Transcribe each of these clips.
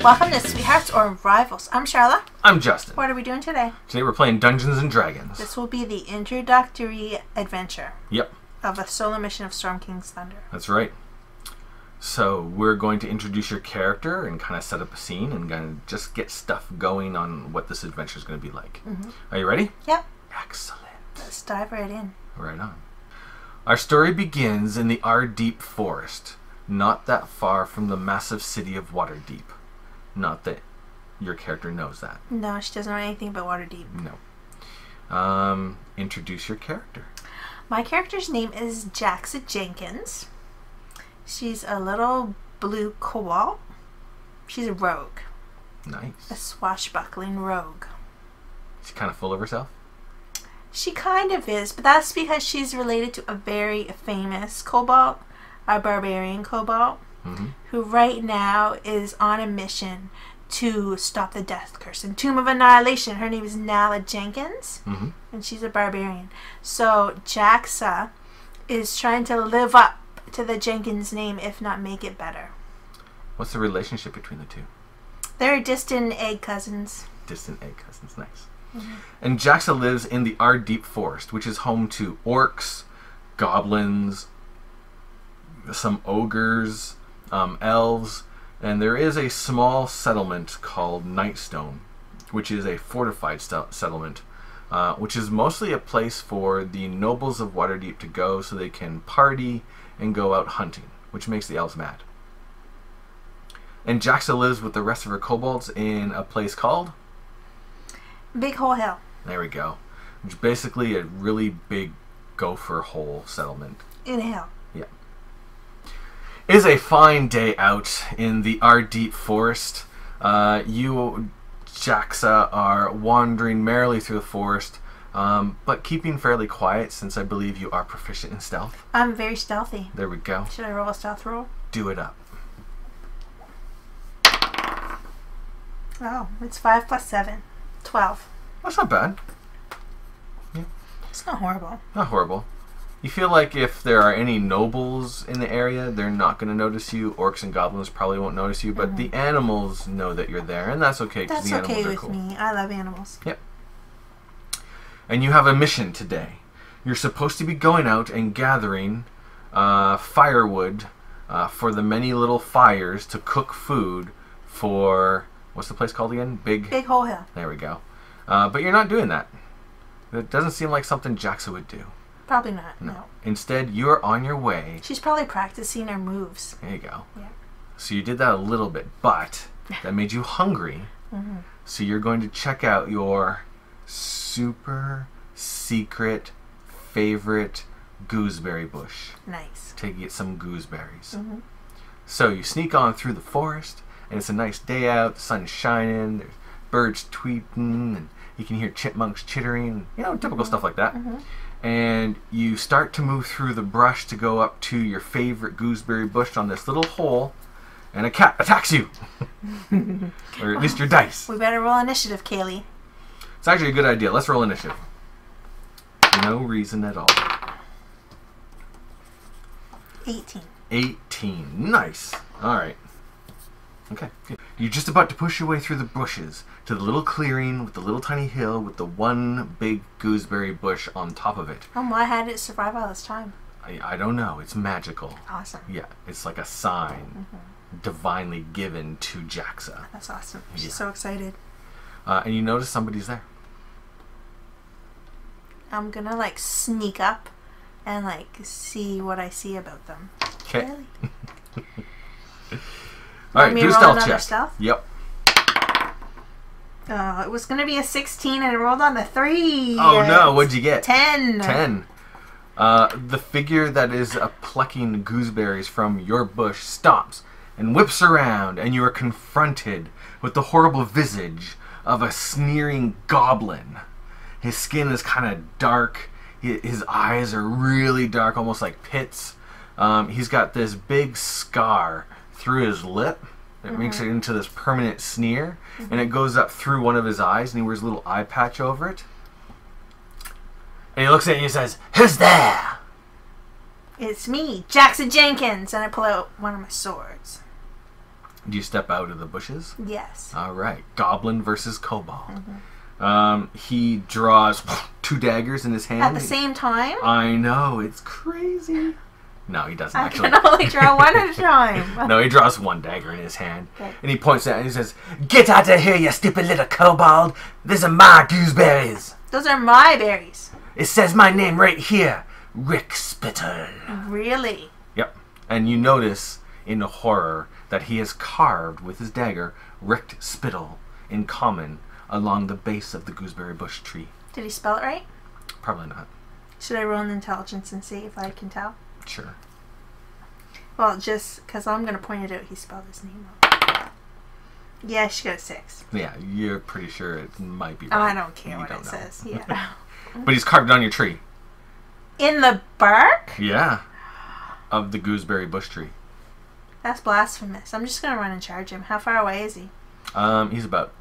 Welcome to Sweethearts or Rivals. I'm Charla. I'm Justin. What are we doing today? Today we're playing Dungeons and Dragons. This will be the introductory adventure. Yep. Of a solo mission of Storm King's Thunder. That's right. So we're going to introduce your character and kind of set up a scene and kind of just get stuff going on what this adventure is going to be like. Are you ready? Yep. Excellent. Let's dive right in. Right on. Our story begins in the Deep Forest, not that far from the massive city of Waterdeep. Not that your character knows that. No, she doesn't know anything about Waterdeep. No. Introduce your character. My character's name is Jaxa Jenkins. She's a little blue kobold. She's a rogue. Nice. A swashbuckling rogue. She's kind of full of herself? She kind of is, but that's because she's related to a very famous kobold, a barbarian kobold, who right now is on a mission to stop the death curse and Tomb of Annihilation. Her name is Jaxa Jenkins, and she's a barbarian. So Jaxa is trying to live up to the Jenkins name, if not make it better. What's the relationship between the two? They're distant egg cousins. Distant egg cousins, nice. And Jaxa lives in the Deep Forest, which is home to orcs, goblins, some ogres, elves, and there is a small settlement called Nightstone, which is a fortified settlement, which is mostly a place for the nobles of Waterdeep to go so they can party and go out hunting, which makes the elves mad. And Jaxa lives with the rest of her kobolds in a place called Big Hole Hill. There we go. Which is basically a really big gopher hole settlement. In a hill. Yeah. It is a fine day out in the Deep Forest. You, Jaxa, are wandering merrily through the forest, but keeping fairly quiet since I believe you are proficient in stealth. I'm very stealthy. There we go. Should I roll a stealth roll? Do it up. Oh, it's 5 plus 7. 12. That's not bad. Yeah. It's not horrible. Not horrible. You feel like if there are any nobles in the area, they're not going to notice you. Orcs and goblins probably won't notice you, but the animals know that you're there, and that's okay because the animals are cool. That's okay with me. I love animals. Yep. And you have a mission today. You're supposed to be going out and gathering firewood for the many little fires to cook food for... What's the place called again? Big Hole Hill. There we go. But you're not doing that. It doesn't seem like something Jaxa would do. Probably not, no. Instead, you're on your way. She's probably practicing her moves. There you go. Yeah. So you did that a little bit, but that made you hungry. So you're going to check out your super secret favorite gooseberry bush. Nice. To get some gooseberries. So you sneak on through the forest, and it's a nice day out, the sun's shining, there's birds tweeting, and you can hear chipmunks chittering, you know, typical stuff like that. And you start to move through the brush to go up to your favorite gooseberry bush on this little hole, and a cat attacks you. Or at least your dice. We better roll initiative, Kaylee. It's actually a good idea. Let's roll initiative. No reason at all. 18. 18. Nice. Alright. Okay. You're just about to push your way through the bushes to the little clearing with the little tiny hill with the one big gooseberry bush on top of it. Why had it survive all this time? I don't know. It's magical. Awesome. Yeah, it's like a sign divinely given to Jaxa. That's awesome. She's so excited. And you notice somebody's there. I'm gonna like sneak up and like see what I see about them. Okay. Alright, do a stealth check. Stealth? Yep. It was going to be a 16 and it rolled on the 3. Oh no, what'd you get? 10. 10. The figure that is plucking gooseberries from your bush stops and whips around, and you are confronted with the horrible visage of a sneering goblin. His skin is kind of dark. His eyes are really dark, almost like pits. He's got this big scar through his lip that makes it into this permanent sneer, and it goes up through one of his eyes, and he wears a little eye patch over it. And he looks at you and he says, "Who's there?" It's me, Jaxa Jenkins, and I pull out one of my swords. Do you step out of the bushes? Yes. All right. Goblin versus kobold. He draws 2 daggers in his hand. At the same time? I know. It's crazy. No, he doesn't actually. I can only draw one at a time. No, he draws 1 dagger in his hand. Okay. And he points at it and he says, "Get out of here, you stupid little kobold. These are my gooseberries. Those are my berries. It says my name right here. Rick Spittle." Really? Yep. And you notice in the horror that he has carved with his dagger Rick Spittle in common along the base of the gooseberry bush tree. Did he spell it right? Probably not. Should I roll an intelligence and see if I can tell? Sure. Well, just because I'm going to point it out, he spelled his name wrong. Yeah, she got a 6. Yeah, you're pretty sure it might be Oh, right. I don't care what it says. Yeah. But he's carved on your tree. In the bark? Yeah. Of the gooseberry bush tree. That's blasphemous. I'm just going to run and charge him. How far away is he? He's about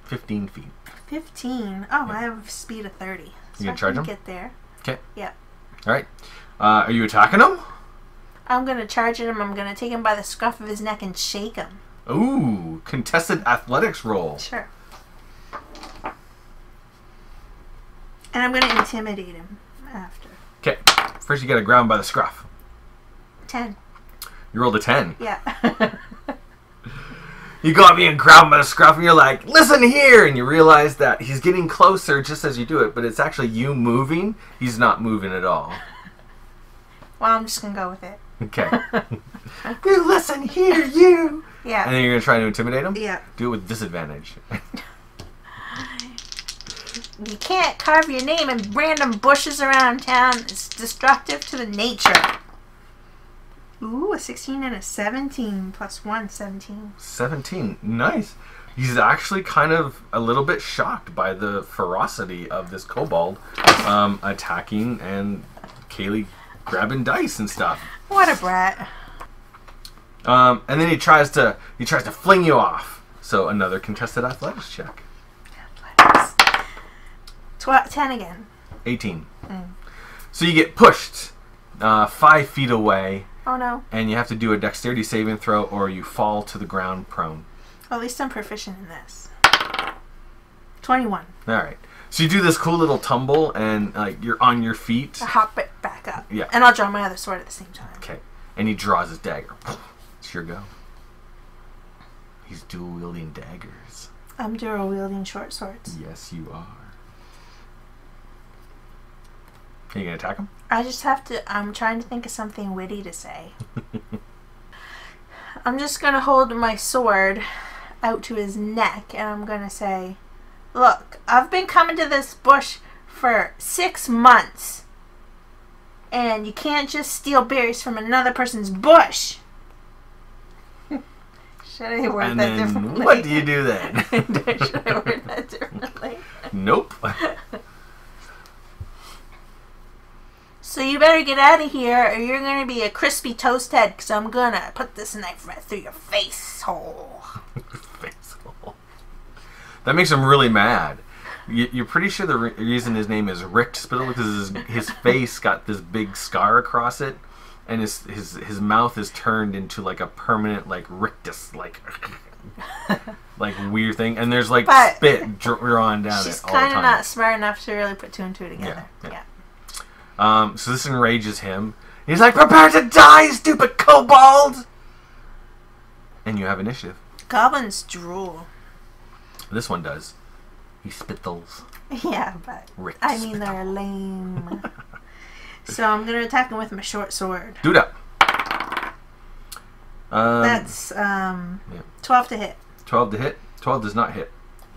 15 feet. 15? Oh, yeah. I have a speed of 30. So you gonna charge him? Get there. Okay. Yeah. All right. Are you attacking him? I'm going to charge at him. I'm going to take him by the scruff of his neck and shake him. Ooh, contested athletics roll. Sure. And I'm going to intimidate him after. Okay. First you got to grab him by the scruff. 10. You rolled a 10. Yeah. You got me and grab him by the scruff and you're like, "Listen here!" And you realize that he's getting closer just as you do it, but it's actually you moving. He's not moving at all. Well, I'm just going to go with it. Okay. You listen here, you! Yeah. And then you're going to try to intimidate him? Yeah. Do it with disadvantage. You can't carve your name in random bushes around town. It's destructive to the nature. Ooh, a 16 and a 17 plus 1, 17. 17. Nice. He's actually kind of a little bit shocked by the ferocity of this kobold attacking and Kaylee grabbing dice and stuff. What a brat. And then he tries to fling you off. So another contested athletics check. Athletics. 10 again. 18. So you get pushed 5 feet away. Oh no. And you have to do a dexterity saving throw or you fall to the ground prone. Well, at least I'm proficient in this. 21. Alright. So you do this cool little tumble and you're on your feet. I hop it back up. Yeah. And I'll draw my other sword at the same time. Okay. And he draws his dagger. It's your go. He's dual wielding daggers. I'm dual wielding short swords. Yes, you are. Are you going to attack him? I just have to, I'm trying to think of something witty to say. I'm just going to hold my sword out to his neck and I'm going to say, "Look, I've been coming to this bush for 6 months. And you can't just steal berries from another person's bush." Should I word and that then differently? What do you do then? Should I word that differently? Nope. So you better get out of here or you're going to be a crispy toast head because I'm going to put this knife right through your face hole. Face hole. That makes him really mad. You're pretty sure the reason his name is Rick Spittle because his face got this big scar across it and his mouth is turned into like a permanent like rictus like weird thing and there's like spit drawn down it all the time. She's kind of not smart enough to really put 2 and 2 together. Yeah. So this enrages him. He's like, "Prepare to die, stupid kobold!" And you have initiative. Goblins drool. This one does. He spittles. Yeah, but Rick I mean spittle. they're lame. So I'm going to attack him with my short sword. Do that. That's 12 to hit. 12 to hit. 12 does not hit.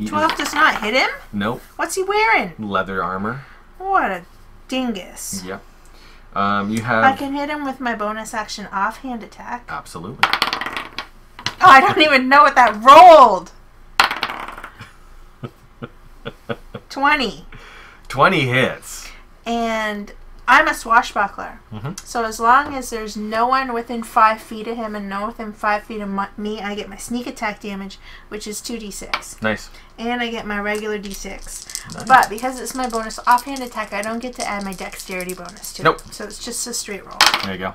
12 does not hit him? Nope. What's he wearing? Leather armor. What a dingus. Yep. You have... I can hit him with my bonus action offhand attack. Absolutely. Oh, I don't even know what that rolled. 20. 20 hits. And I'm a swashbuckler. Mm-hmm. So as long as there's no one within 5 feet of him and no one within 5 feet of me, I get my sneak attack damage, which is 2d6. Nice. And I get my regular d6. Nice. But because it's my bonus offhand attack, I don't get to add my dexterity bonus to it. So it's just a straight roll. There you go.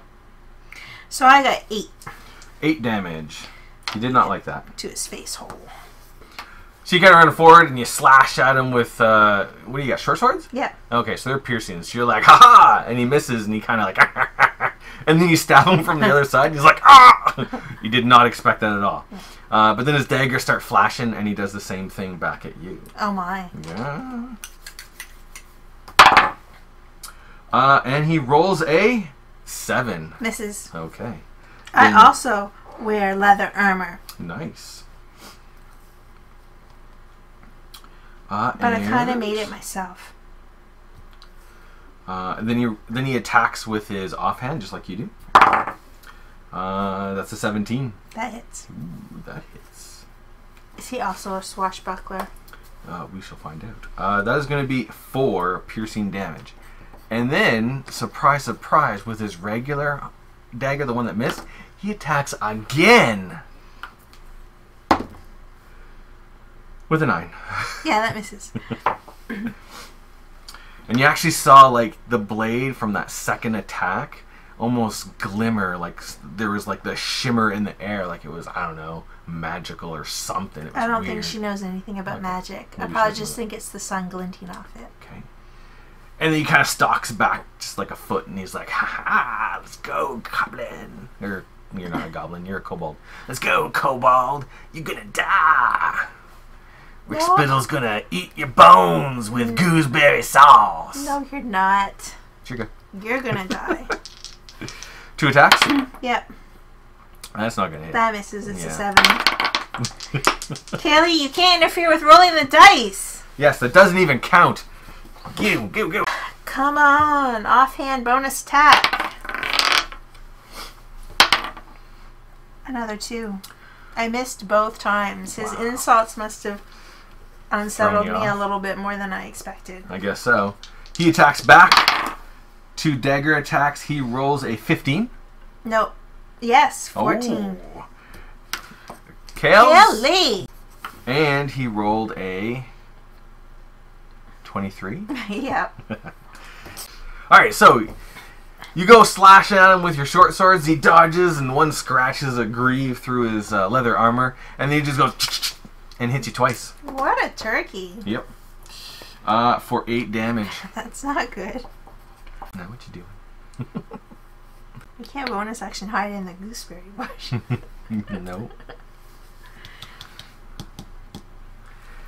So I got 8. 8 damage. He did not like that. To his face hole. So you kind of run forward and you slash at him with, what do you got, short swords? Yeah. Okay, so they're piercing. So you're like, ha-ha! And he misses and he kind of like, and then you stab him from the other side and he's like, ah! You did not expect that at all. But then his daggers start flashing and he does the same thing back at you. Oh my. Yeah. And he rolls a 7. Misses. Okay. I also wear leather armor. Nice. But I kind of made it myself. And then he attacks with his offhand, just like you do. That's a 17. That hits. Ooh, that hits. Is he also a swashbuckler? We shall find out. That is going to be 4 piercing damage. And then, surprise, surprise, with his regular dagger, the one that missed, he attacks again. With a 9. Yeah, that misses. And you actually saw, like, the blade from that second attack almost glimmer. Like, there was, like, the shimmer in the air. Like it was, I don't know, magical or something. It was I don't weird. think she knows anything about magic. Maybe I probably she just doesn't. think it's the sun glinting off it. Okay. And then he kind of stalks back just like a foot, and he's like, ha ha, let's go, goblin. Or, you're not a goblin, you're a kobold. Let's go, kobold. You're gonna die. Rick What? Spittle's gonna eat your bones with gooseberry sauce. No, you're not. Sure go. You're gonna die. 2 attacks? Yep. That's not gonna hit. That misses. It's a Yeah. 7. Kelly, you can't interfere with rolling the dice. Yes, that doesn't even count. Go. Come on. Offhand bonus attack. Another 2. I missed both times. His insults must have unsettled Thrown you me a off. little bit more than I expected. I guess so. He attacks back. 2 dagger attacks. He rolls a 15. Nope. Yes, 14. Oh. Kales. Kelly! And he rolled a 23. Yep. Alright, so you go slashing at him with your short swords. He dodges, and one scratches a greave through his leather armor. And then he just goes and hits you twice. What a turkey. Yep. For 8 damage. That's not good. Now what you doing? You can't bonus action hide in the gooseberry bush. No.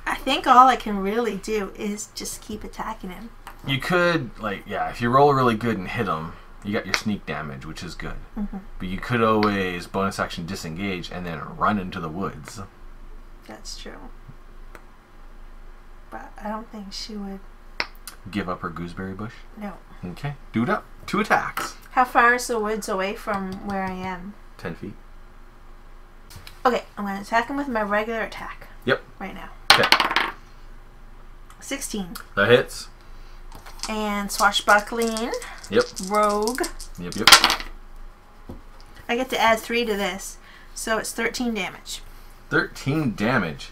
I think all I can really do is just keep attacking him. You could, like, yeah, if you roll really good and hit him, you got your sneak damage, which is good. But you could always bonus action disengage and then run into the woods. That's true. But I don't think she would. Give up her gooseberry bush? No. Okay. Do it up. 2 attacks. How far is the woods away from where I am? 10 feet. Okay, I'm going to attack him with my regular attack. Yep. Right now. Okay. 16. That hits. And swashbuckling. Yep. Rogue. Yep. I get to add 3 to this. So it's 13 damage. 13 damage.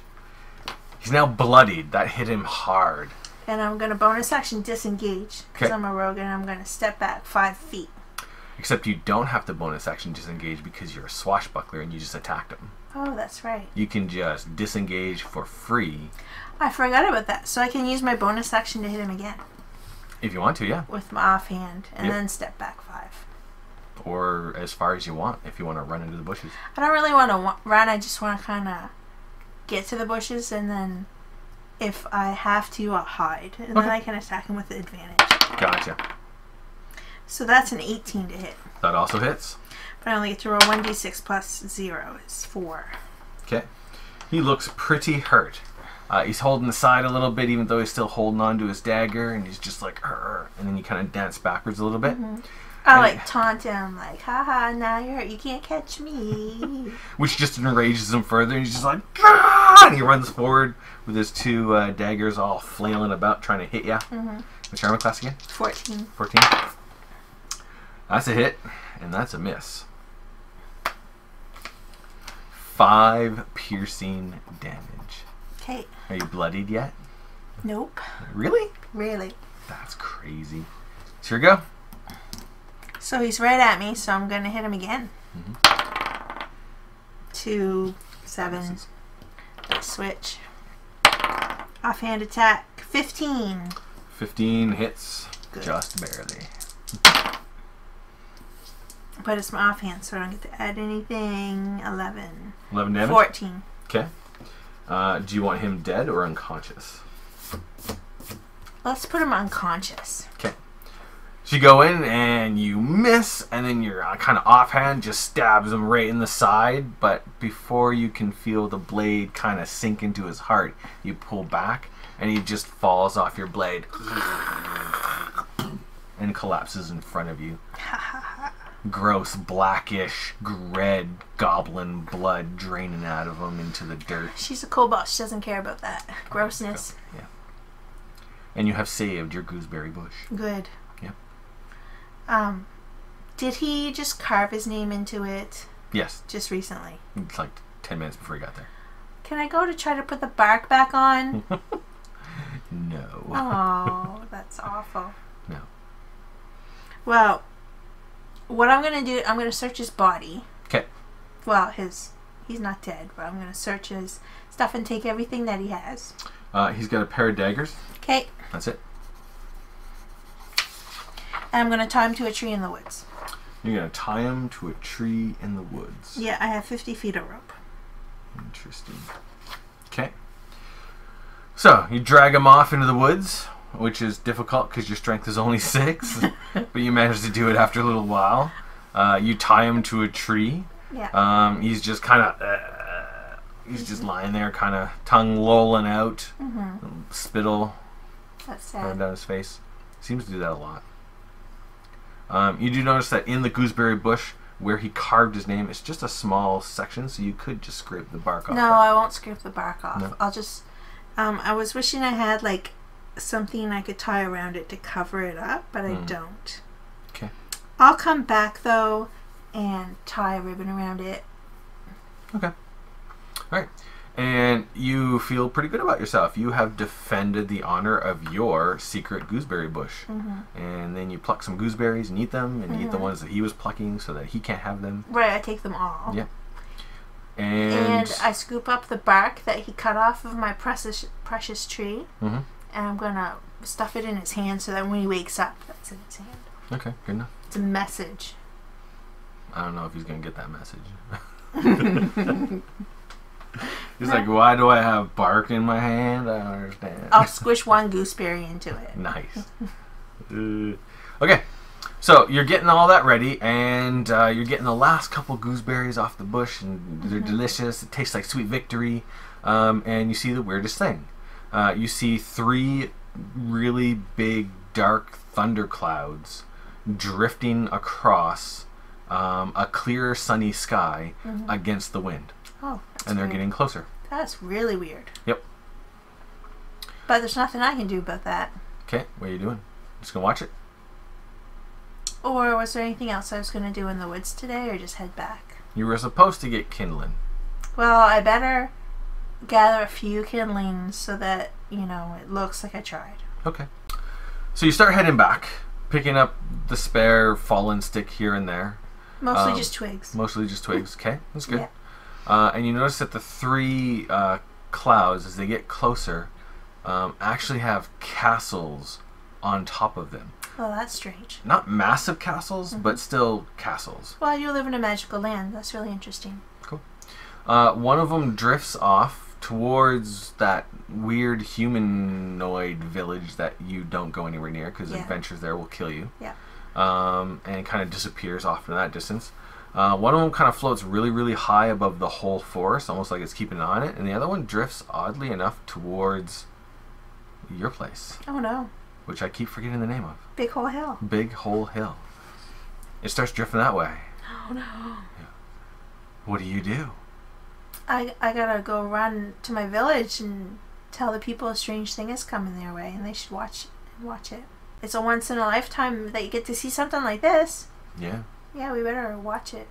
He's now bloodied. That hit him hard. And I'm going to bonus action disengage. Because I'm a rogue and I'm going to step back 5 feet. Except you don't have to bonus action disengage because you're a swashbuckler and you just attacked him. Oh, that's right. You can just disengage for free. I forgot about that. So I can use my bonus action to hit him again. If you want to, yeah. With my offhand. And Yep. then step back 5. Or as far as you want if you want to run into the bushes. I don't really want to run. I just want to kind of get to the bushes. And then if I have to, I'll hide. And then I can attack him with advantage. Gotcha. So that's an 18 to hit. That also hits. But I only get to roll 1d6 plus 0 is 4. Okay. He looks pretty hurt. He's holding the side a little bit, even though he's still holding on to his dagger, and he's just like, "Arr," and then you kind of dance backwards a little bit. I like taunt him, like, haha, now you're hurt, you can't catch me. Which just enrages him further, and he's just like, "Ah!" And he runs forward with his 2 daggers all flailing about, trying to hit ya. What's your armor class again? 14. 14. That's a hit, and that's a miss. 5 piercing damage. Okay. Are you bloodied yet? Nope. Really? Really. That's crazy. So here we go. So he's right at me, so I'm going to hit him again. 2, 7. Let's switch. Offhand attack. 15. 15 hits. Good. Just barely. But it's my offhand, so I don't get to add anything. 11. 11 damage? 14. Okay. Do you want him dead or unconscious? Let's put him unconscious. Okay. So you go in and you miss, and then your kind of offhand just stabs him right in the side, but before you can feel the blade kind of sink into his heart, you pull back, and he just falls off your blade and collapses in front of you. Gross, blackish, red goblin blood draining out of him into the dirt. She's a cobalt. She doesn't care about that grossness. Yeah. And you have saved your gooseberry bush. Good. Yeah. Did he just carve his name into it? Yes. Just recently. It's like 10 minutes before he got there. Can I go to try to put the bark back on? No. Oh, that's awful. No. Well, what I'm going to do, I'm going to search his body. Okay. Well, he's not dead, but I'm going to search his stuff and take everything that he has. He's got a pair of daggers. Okay. That's it. And I'm going to tie him to a tree in the woods. You're going to tie him to a tree in the woods. Yeah, I have 50 feet of rope. Interesting. Okay. So, you drag him off into the woods, which is difficult because your strength is only 6, but you manage to do it after a little while. You tie him to a tree. Yeah. He's just kind of, he's just lying there, kind of tongue lolling out, spittle That's sad. running down his face. Seems to do that a lot. You do notice that in the gooseberry bush, where he carved his name, it's just a small section, so you could just scrape the bark off. No, I won't scrape the bark off. No. I'll just, I was wishing I had like something I could tie around it to cover it up, but I don't. Okay. I'll come back though and tie a ribbon around it. Okay. Alright. And you feel pretty good about yourself. You have defended the honor of your secret gooseberry bush. And then you pluck some gooseberries and eat them, and eat the ones that he was plucking so that he can't have them. Right, I take them all. Yeah. And I scoop up the bark that he cut off of my precious tree, and I'm going to stuff it in his hand so that when he wakes up, that's in his hand. Okay, good enough. It's a message. I don't know if he's going to get that message. He's like, why do I have bark in my hand? I don't understand. I'll squish one gooseberry into it. Nice. Okay, so you're getting all that ready, and you're getting the last couple gooseberries off the bush, and they're delicious. It tastes like sweet victory. And you see the weirdest thing. You see 3 really big, dark thunderclouds drifting across a clear, sunny sky against the wind. Oh, and they're weird. getting closer. That's really weird. Yep. But there's nothing I can do about that. Okay, what are you doing? Just gonna watch it? Or was there anything else I was going to do in the woods today, or just head back? You were supposed to get kindling. Well, I better gather a few kindlings so that, it looks like I tried. Okay. So you start heading back, picking up the spare fallen stick here and there. Mostly just twigs. Mostly just twigs. Okay, that's good. Yeah. And you notice that the 3 clouds, as they get closer, actually have castles on top of them. Well, that's strange. Not massive castles, but still castles. Well, you live in a magical land. That's really interesting. Cool. One of them drifts off towards that weird humanoid village that you don't go anywhere near because adventures there will kill you. Yeah. And it kind of disappears off in that distance. One of them kind of floats really, really high above the whole forest, almost like it's keeping an eye on it, and the other one drifts, oddly enough, towards your place. Oh, no. Which I keep forgetting the name of. Big Hole Hill. Big Hole Hill. It starts drifting that way. Oh, no. Yeah. What do? I gotta go run to my village and tell the people a strange thing is coming their way, and they should watch it. It's a once in a lifetime that you get to see something like this. Yeah. Yeah, we better watch it.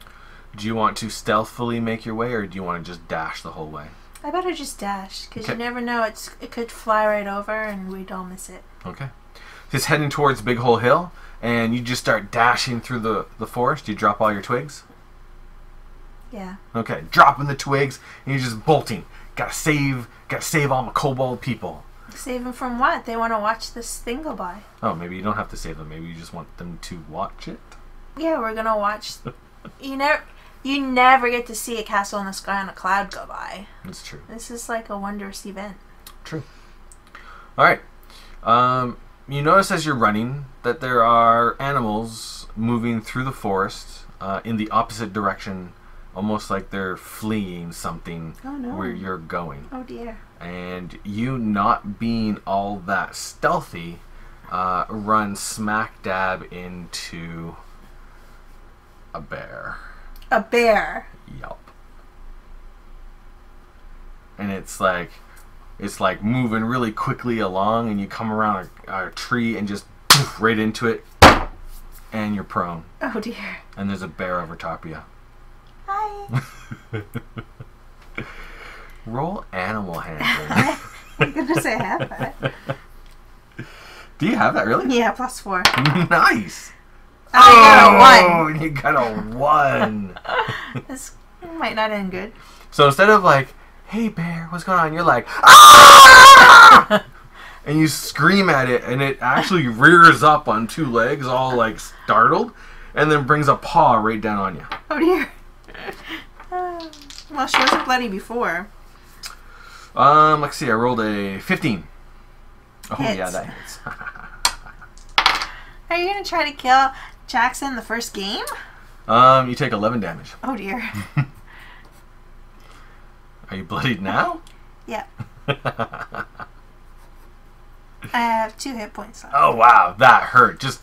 Do you want to stealthily make your way, or do you want to just dash the whole way? I better just dash, because you never know. It could fly right over, and we'd all miss it. Okay. Just heading towards Big Hole Hill, and you just start dashing through the forest. You drop all your twigs? Yeah. Okay, dropping the twigs, and you're just bolting. Gotta save all my kobold people. Save them from what? They want to watch this thing go by. Oh, maybe you don't have to save them. Maybe you just want them to watch it? Yeah, we're gonna watch. You never get to see a castle in the sky on a cloud go by. That's true. This is like a wondrous event. True. All right. You notice as you're running that there are animals moving through the forest in the opposite direction, almost like they're fleeing something where you're going. Oh dear. And you, not being all that stealthy, run smack dab into a bear. A bear? Yup. And it's like moving really quickly along, and you come around a tree and just poof, right into it, and you're prone. Oh dear. And there's a bear over top of you. Hi. Roll animal handling. I'm gonna say I have that. Do you have that, really? Yeah, +4. Nice. I got a 1. You got a 1. This might not end good. So instead of like, "Hey bear, what's going on?" You're like, "Ah!" And you scream at it, and it actually rears up on 2 legs, all like startled, and then brings a paw right down on you. Oh dear. Well, she wasn't bloody before. Let's see. I rolled a 15. Oh Hits. yeah, that hits. Are you gonna try to kill Jaxa in the first game? You take 11 damage. Oh dear. Are you bloodied now? Yeah. I have 2 hit points left. Oh wow, that hurt. Just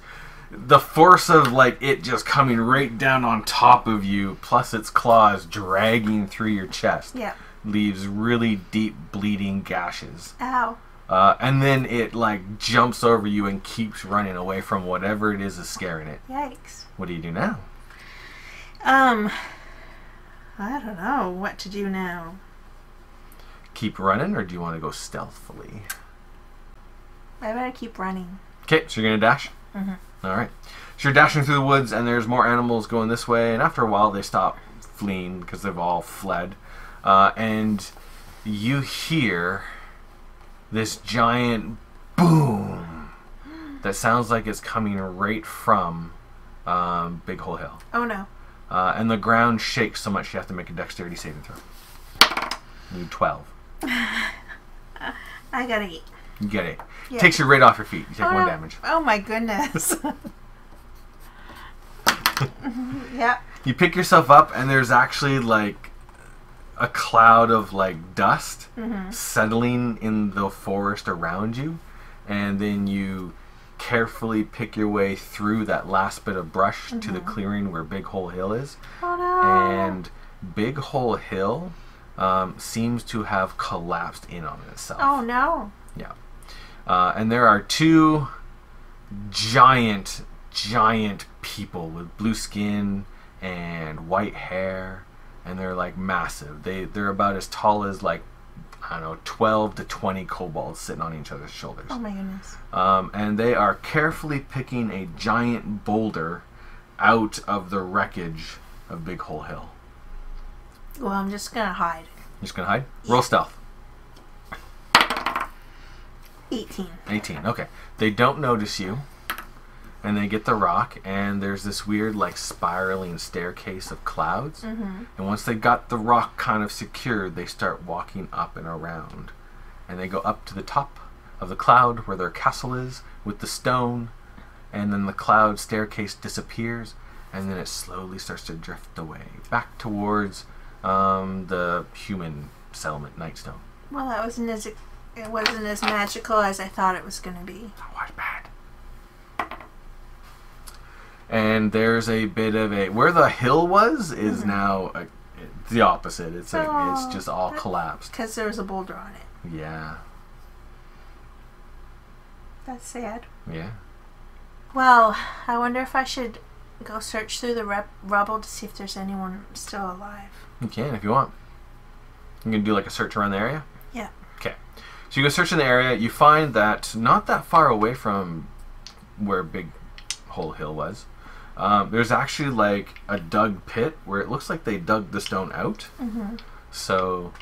the force of like it just coming right down on top of you, plus its claws dragging through your chest. Yeah. Leaves really deep bleeding gashes. Ow. And then it like jumps over you and keeps running away from whatever it is scaring it. Yikes. What do you do now? I don't know what to do now. Keep running, or do you want to go stealthily? I better keep running. Okay, so you're gonna dash? Mm-hmm. Alright. So you're dashing through the woods, and there's more animals going this way, and after a while they stop fleeing because they've all fled. And you hear this giant boom that sounds like it's coming right from Big Hole Hill. Oh no. And the ground shakes so much you have to make a dexterity saving throw. You need 12. I got 8. You get 8. Yeah. Takes you right off your feet. You take 1 damage. Oh my goodness. Yeah. You pick yourself up, and there's actually like a cloud of like dust settling in the forest around you, and then you carefully pick your way through that last bit of brush to the clearing where Big Hole Hill is. Oh no. And Big Hole Hill seems to have collapsed in on itself. Oh no. Yeah. And there are 2 giant people with blue skin and white hair, and they're like massive. They're about as tall as like, I don't know, 12 to 20 kobolds sitting on each other's shoulders. Oh my goodness. And they are carefully picking a giant boulder out of the wreckage of Big Hole Hill. Well, I'm just gonna hide. You're just gonna hide? Roll stealth. 18. 18. Okay. They don't notice you, and they get the rock, and there's this weird like spiraling staircase of clouds. And once they got the rock kind of secured, they start walking up and around, and they go up to the top of the cloud where their castle is with the stone, and then the cloud staircase disappears, and then it slowly starts to drift away back towards the human settlement, Nightstone. Well, that wasn't it wasn't as magical as I thought it was gonna be. That was bad. And there's a bit of a where the hill was is now the opposite. It's just all collapsed because there was a boulder on it. Yeah. That's sad. Yeah. Well, I wonder if I should go search through the rubble to see if there's anyone still alive. You can if you want. You can do like a search around the area? Yeah. Okay. So you go search in the area. You find that not that far away from where Big Hole Hill was, there's actually like a dug pit where it looks like they dug the stone out. So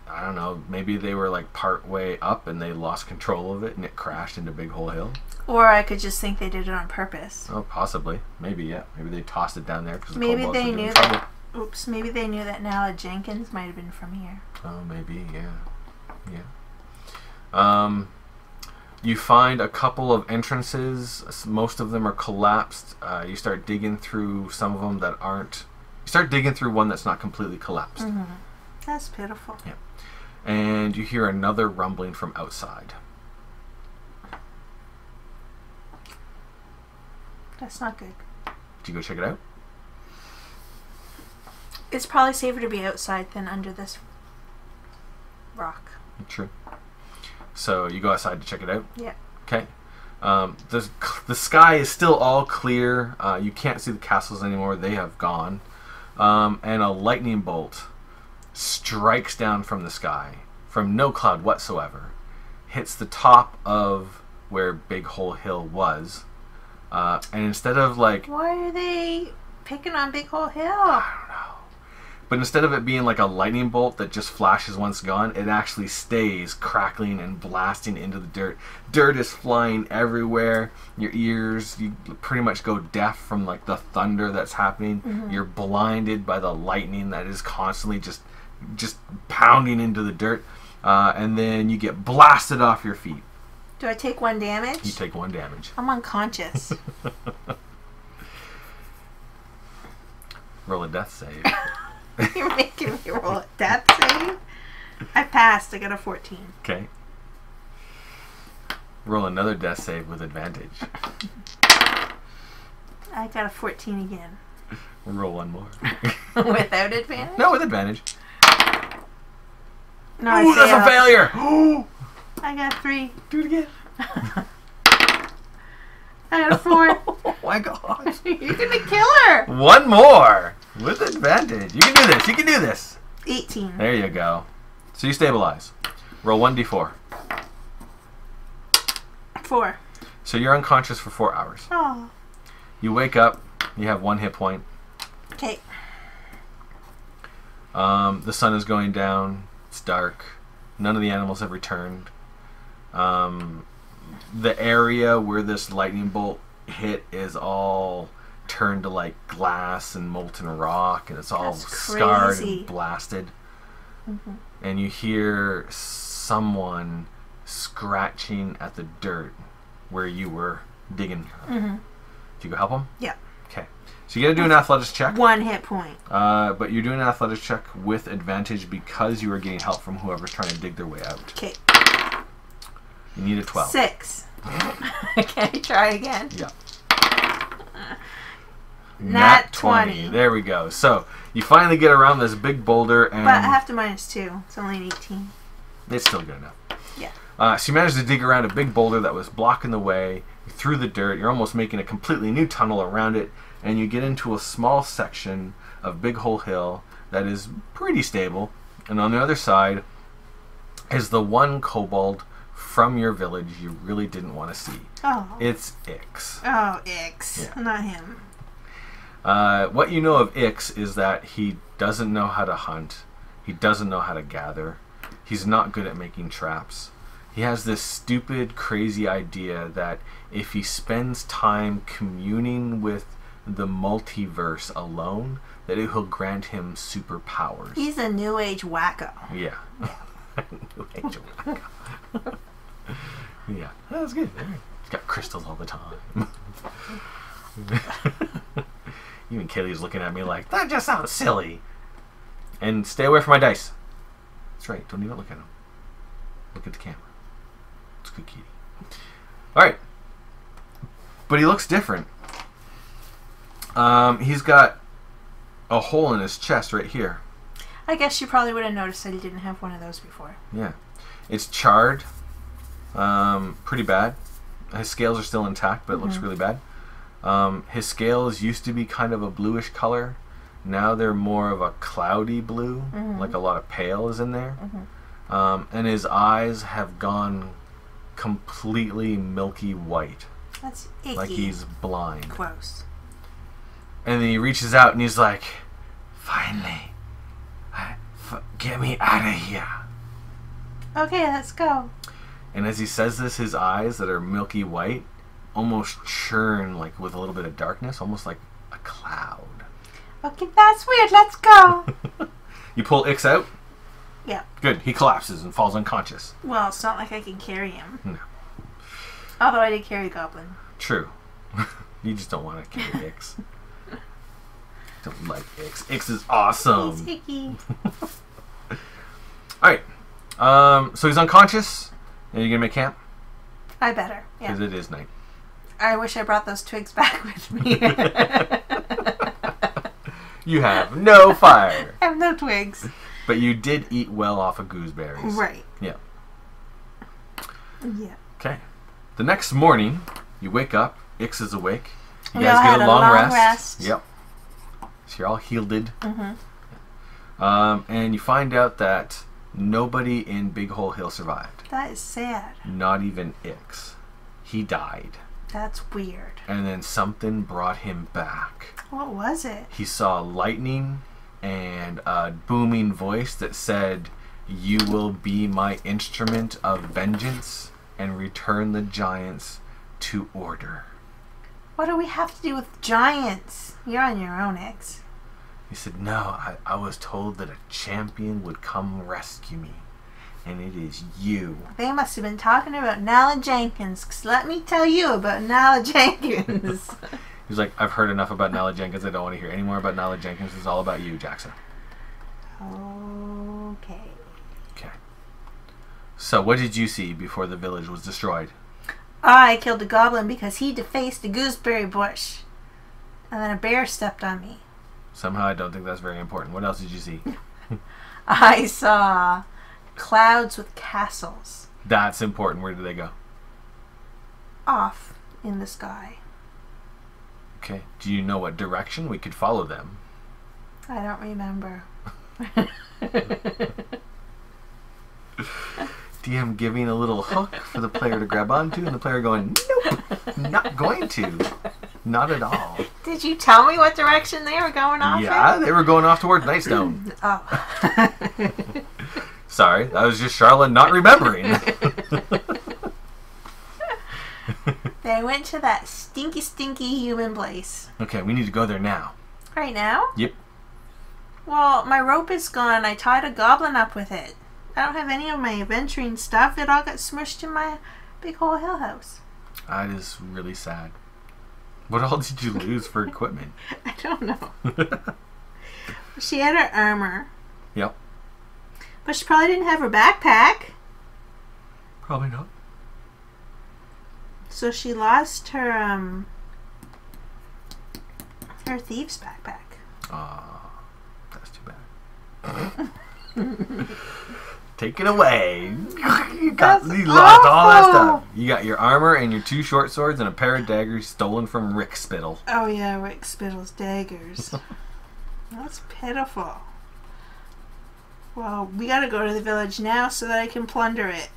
I don't know, maybe they were like part way up and they lost control of it and it crashed into Big Hole Hill. Or I could just think they did it on purpose. Oh, possibly. Maybe, yeah. Maybe they tossed it down there because maybe they knew that. Oops. Maybe they knew that Jaxa Jenkins might have been from here. Oh, maybe. Yeah. Yeah. You find a couple of entrances. Most of them are collapsed. You start digging through some of them that aren't. You start digging through one that's not completely collapsed. That's pitiful. Yeah. And you hear another rumbling from outside. That's not good. Do you go check it out? It's probably safer to be outside than under this rock. True. So you go outside to check it out? Yeah. Okay. The sky is still all clear. You can't see the castles anymore. They have gone. And a lightning bolt strikes down from the sky, from no cloud whatsoever, hits the top of where Big Hole Hill was. And instead of like... Why are they picking on Big Hole Hill? I don't know. But instead of it being like a lightning bolt that just flashes once gone, it actually stays crackling and blasting into the dirt. Dirt is flying everywhere. Your ears, you pretty much go deaf from like the thunder that's happening. You're blinded by the lightning that is constantly just pounding into the dirt. And then you get blasted off your feet. Do I take 1 damage? You take 1 damage. I'm unconscious. Roll a death save. You're making me roll a death save? I passed. I got a 14. Okay. Roll another death save with advantage. I got a 14 again. Roll 1 more. Without advantage? No, with advantage. No, Ooh, that's a failure! I got 3. Do it again. I got a 4. Oh my god. You're gonna kill her! 1 more! With advantage. You can do this. You can do this. 18. There you go. So you stabilize. Roll 1d4. 4. So you're unconscious for 4 hours. Oh. You wake up. You have 1 hit point. Okay. The sun is going down. It's dark. None of the animals have returned. The area where this lightning bolt hit is all turned to like glass and molten rock, and it's all scarred and blasted. And you hear someone scratching at the dirt where you were digging. Do you go help them? Yeah. Okay. So you got to do an athletics check. 1 hit point. But you're doing an athletics check with advantage because you are getting help from whoever's trying to dig their way out. Okay. You need a 12. 6. Can I try again? Yeah. Nat 20. There we go. So you finally get around this big boulder, and but I have to -2. It's only an 18. It's still good enough. Yeah. So you managed to dig around a big boulder that was blocking the way through the dirt. You're almost making a completely new tunnel around it, and you get into a small section of Big Hole Hill that is pretty stable. And on the other side is the one kobold from your village you really didn't want to see. Oh. It's Ix. Oh, Ix. Yeah. Not him. What you know of Ix is that he doesn't know how to hunt. He doesn't know how to gather. He's not good at making traps. He has this stupid, crazy idea that if he spends time communing with the multiverse alone, that it will grant him superpowers. He's a new age wacko. Yeah. New age wacko. Yeah. That's good. He's got crystals all the time. Even Kaylee's looking at me like, that just sounds silly. And stay away from my dice. That's right. Don't even look at them. Look at the camera. It's good kitty. Alright. But he looks different. He's got a hole in his chest right here. I guess you probably would have noticed that he didn't have one of those before. Yeah. It's charred. Pretty bad. His scales are still intact, but it looks really bad. His scales used to be kind of a bluish color. Now they're more of a cloudy blue, like a lot of pale is in there. And his eyes have gone completely milky white. That's icky. Like he's blind. Gross. And then he reaches out and he's like, finally, get me out of here. Okay, let's go. And as he says this, his eyes that are milky white almost churn like with a little bit of darkness, almost like a cloud. Okay, that's weird. Let's go. You pull Ix out? Yeah. Good. He collapses and falls unconscious. Well, it's not like I can carry him. No. Although I did carry Goblin. True. You just don't want to carry Ix. Don't like Ix. Ix is awesome. He's icky. Alright. So he's unconscious. Are you going to make camp? I better. Yeah. Because it is night. I wish I brought those twigs back with me. You have no fire. I have no twigs. But you did eat well off of gooseberries. Right. Yeah. Yeah. Okay. The next morning, you wake up. Ix is awake. You We guys all get had a a long long rest. rest. Yep. So you're all healed. And you find out that nobody in Big Hole Hill survived. That is sad. Not even Ix. He died. That's weird. And then something brought him back. What was it? He saw lightning and a booming voice that said, "You will be my instrument of vengeance and return the giants to order." What do we have to do with giants? You're on your own, Ix. He said, "No, I was told that a champion would come rescue me, and it is you." They must have been talking about Nala Jenkins, 'cause let me tell you about Nala Jenkins. He's like, "I've heard enough about Nala Jenkins. I don't want to hear any more about Nala Jenkins. It's all about you, Jaxa." Okay. Okay. So what did you see before the village was destroyed? I killed a goblin because he defaced a gooseberry bush. And then a bear stepped on me. Somehow I don't think that's very important. What else did you see? I saw clouds with castles That's important. Where did they go? off in the sky. Okay. Do you know what direction we could follow them? I don't remember. DM giving a little hook for the player to grab onto, and the player going, "Nope, not going to. Not at all." Did you tell me what direction they were going off Yeah, in? they were going off towards Nightstone. Oh. Sorry, that was just Charlotte not remembering. They went to that stinky, stinky human place. Okay, we need to go there now. Right now? Yep. Well, my rope is gone. I tied a goblin up with it. I don't have any of my adventuring stuff. It all got smushed in my Big Hole Hill house. That is really sad. What all did you lose for equipment? I don't know. She had her armor. Yep. But she probably didn't have her backpack. Probably not. So she lost her thief's backpack. That's too bad. Take it away. You lost all that stuff. You got your armor and your 2 short swords and a pair of daggers stolen from Rick Spittle. Oh yeah, Rick Spittle's daggers. That's pitiful. Well, we gotta go to the village now so that I can plunder it.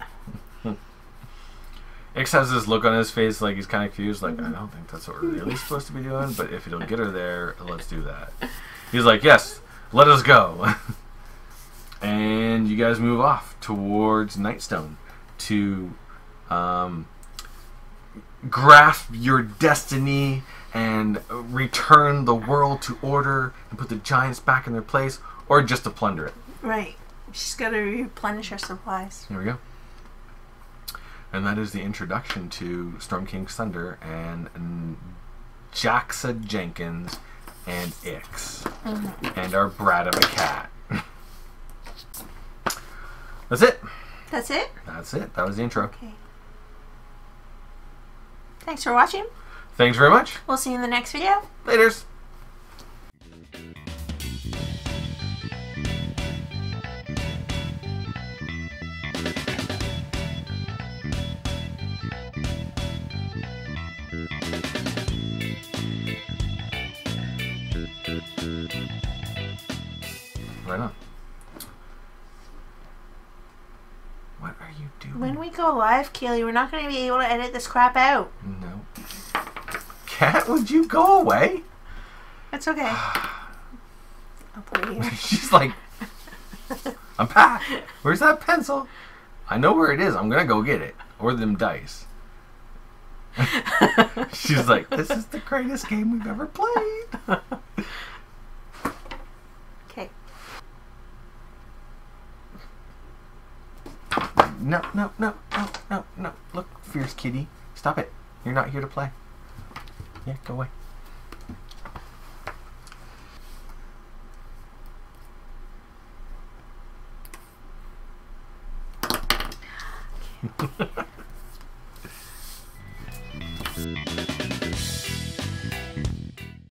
Ix has this look on his face like he's kind of confused, like, I don't think that's what we're really supposed to be doing, but if it'll get her there, let's do that. He's like, yes, let us go. And you guys move off towards Nightstone to grasp your destiny and return the world to order and put the giants back in their place, or just to plunder it. Right. She's gotta replenish her supplies. Here we go. And that is the introduction to Storm King's Thunder and Jaxa Jenkins and Ix. And our brat of a cat. That's it. That's it? That's it. That was the intro. Okay. Thanks for watching. Thanks very much. We'll see you in the next video. Laters. Right on. What are you doing? When we go live, Keely, we're not going to be able to edit this crap out. No. Cat, would you go away? It's okay. I'll put it here. She's like, I'm back. Where's that pencil? I know where it is. I'm going to go get it. Or them dice. She's like, this is the greatest game we've ever played. Okay. No. Look, fierce kitty. Stop it. You're not here to play. Yeah, go away.